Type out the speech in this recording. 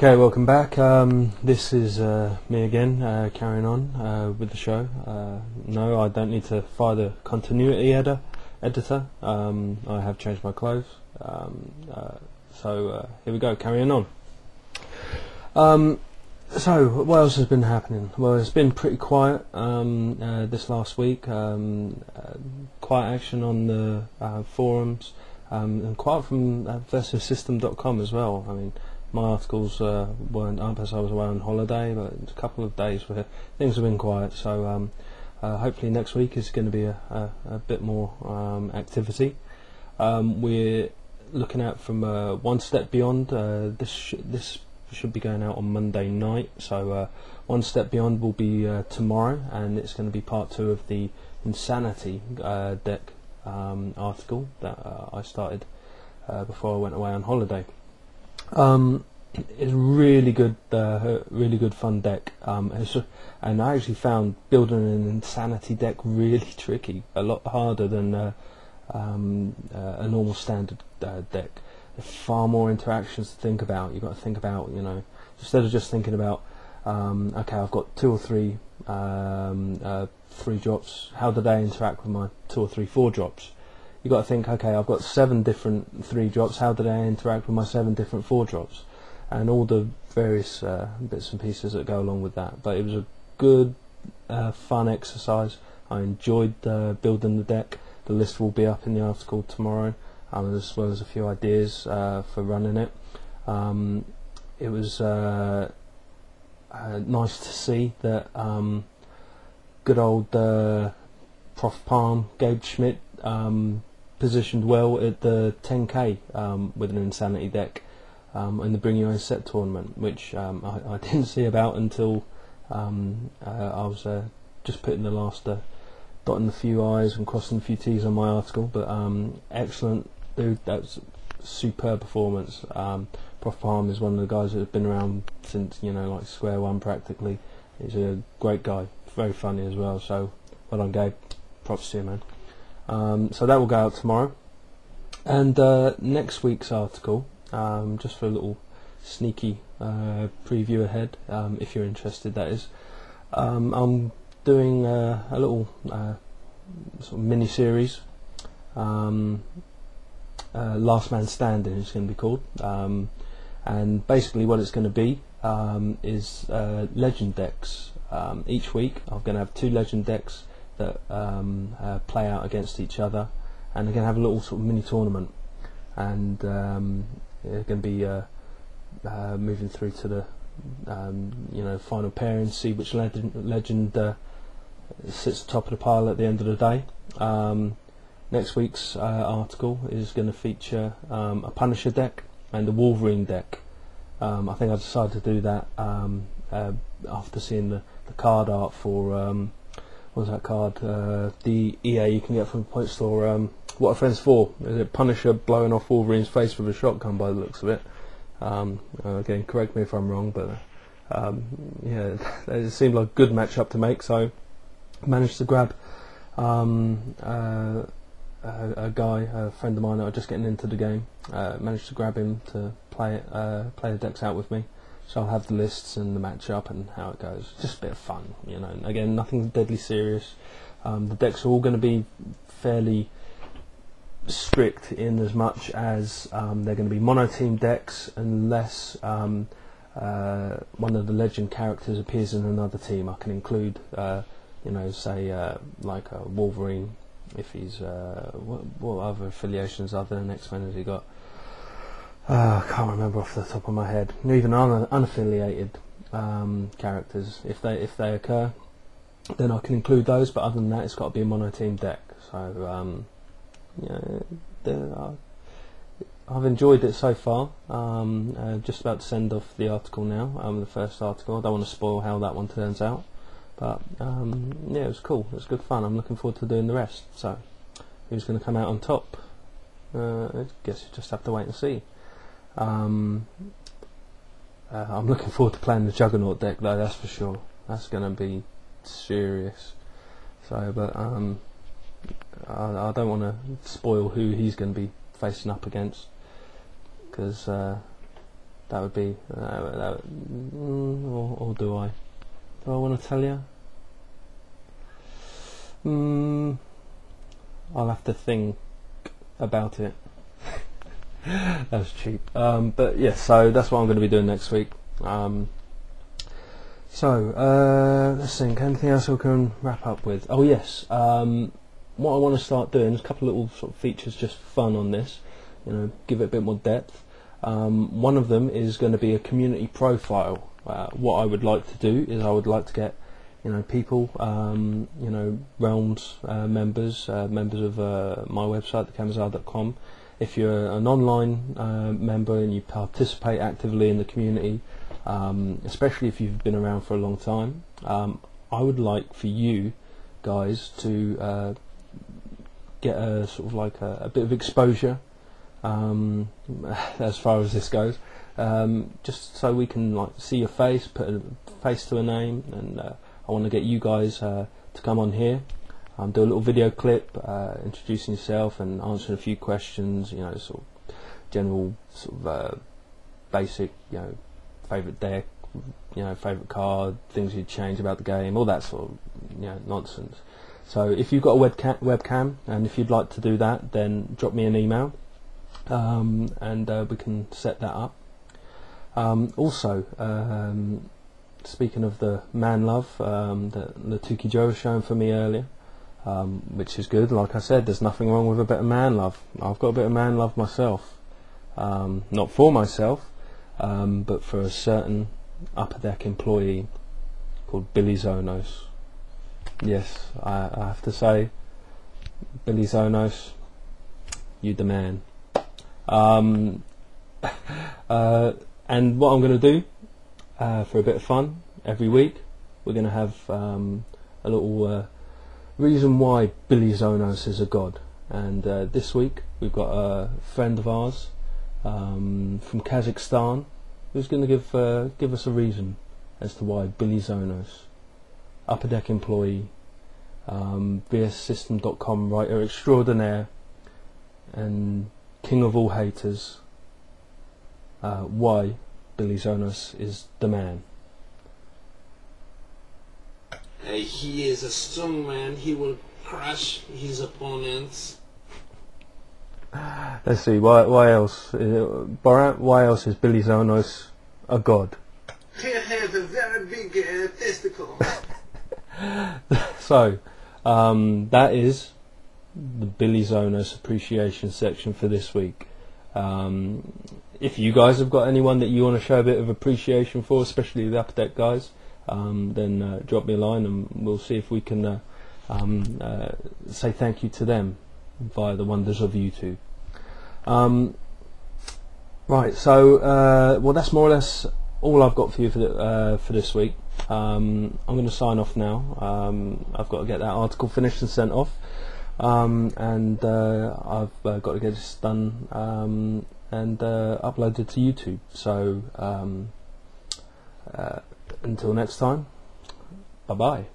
Okay, welcome back. This is me again, carrying on with the show. No, I don't need to fire the continuity editor. I have changed my clothes. So here we go, carrying on. So what else has been happening? Well, it's been pretty quiet this last week. Quiet action on the forums, and quiet from versussystem.com as well. I mean, my articles weren't up as I was away on holiday, but it's a couple of days where things have been quiet. So hopefully next week is going to be a bit more activity. We're looking at from One Step Beyond. This should be going out on Monday night. So One Step Beyond will be tomorrow, and it's going to be part 2 of the Insanity deck article that I started before I went away on holiday. It's really good fun deck, and I actually found building an Insanity deck really tricky, a lot harder than a normal standard deck. There's far more interactions to think about. You've got to think about, instead of just thinking about, okay, I've got 2 or 3 3 drops, how do they interact with my 2 or 3 4 drops? You've got to think, okay, I've got 7 different 3 drops, how do they interact with my 7 different 4 drops? And all the various bits and pieces that go along with that. But it was a good, fun exercise. I enjoyed building the deck. The list will be up in the article tomorrow, as well as a few ideas for running it. It was nice to see that good old Prof Palm, Gabe Schmidt, positioned well at the 10k with an Insanity deck in the Bring Your Own Set tournament, which I didn't see about until I was just putting the last dotting a few I's and crossing a few T's on my article. But excellent, dude. That's superb performance. Prof Palm is one of the guys that have been around since like square one practically. He's a great guy, very funny as well. So well done, Gabe. Props to you, man. So that will go out tomorrow, and next week's article, just for a little sneaky preview ahead, if you're interested, that is, I'm doing a little sort of mini series, Last Man Standing it's going to be called, and basically what it's going to be is legend decks. Each week I'm going to have 2 legend decks that play out against each other, and they're going to have a little sort of mini tournament, and they're going to be moving through to the final pairing, see which legend sits top of the pile at the end of the day. Next week's article is going to feature a Punisher deck and a Wolverine deck. I think I decided to do that after seeing the card art for what was that card? The EA you can get from the point store. What Are Friends For? Is it Punisher blowing off Wolverine's face with a shotgun by the looks of it? Again, correct me if I'm wrong, but yeah, it seemed like a good matchup to make. So I managed to grab a guy, a friend of mine that was just getting into the game. Managed to grab him to play the decks out with me. So I'll have the lists and the matchup and how it goes. Just a bit of fun, Again, nothing deadly serious. The decks are all going to be fairly strict in as much as they're going to be mono-team decks unless one of the legend characters appears in another team. I can include, say like a Wolverine if he's what other affiliations other than X-Men has he got? I can't remember off the top of my head. Even unaffiliated characters, if they occur, then I can include those. But other than that, it's got to be a mono-team deck. So I've enjoyed it so far. Just about to send off the article now. The first article. I don't want to spoil how that one turns out. But yeah, it was cool. It was good fun. I'm looking forward to doing the rest. So who's going to come out on top? I guess you just have to wait and see. I'm looking forward to playing the Juggernaut deck though, that's for sure. That's going to be serious. So, but I don't want to spoil who he's going to be facing up against, because don't That would be, or do I? Do I want to tell you? I'll have to think about it. That was cheap. But yeah, so that's what I'm going to be doing next week. Let's think. Anything else we can wrap up with? Oh yes. What I want to start doing is a couple of little sort of features, just fun on this. Give it a bit more depth. One of them is going to be a community profile. What I would like to do is I would like to get people, Realms members of my website, thecamazar.com. If you're an online member and you participate actively in the community, especially if you've been around for a long time, I would like for you guys to get a sort of like a bit of exposure as far as this goes, just so we can like see your face, put a face to a name, and I want to get you guys to come on here, do a little video clip introducing yourself and answering a few questions, sort of general sort of basic, favourite deck, favourite card, things you'd change about the game, all that sort of nonsense. So if you've got a webcam and if you'd like to do that, then drop me an email, and we can set that up. Also, speaking of the man love that Tuki Joe was showing for me earlier, which is good. Like I said, there's nothing wrong with a bit of man love. I've got a bit of man love myself, not for myself, but for a certain Upperdeck employee called Billy Zonos. Yes, I have to say, Billy Zonos, you the man. And what I'm going to do for a bit of fun every week, we're going to have a little reason why Billy Zonos is a god. And this week we've got a friend of ours from Kazakhstan who's going to give us a reason as to why Billy Zonos, Upperdeck employee, vssystem.com writer extraordinaire, and king of all haters, why Billy Zonos is the man. He is a strong man. He will crush his opponents. Let's see, why else? Borat, why else is Billy Zonos a god? He has a very big testicle. So, that is the Billy Zonos appreciation section for this week. If you guys have got anyone that you want to show a bit of appreciation for, especially the Upperdeck guys, then drop me a line and we'll see if we can say thank you to them via the wonders of YouTube. Right, so well, that's more or less all I've got for you for this week. I'm going to sign off now. I've got to get that article finished and sent off, and I've got to get this done and uploaded to YouTube. So until next time, bye bye.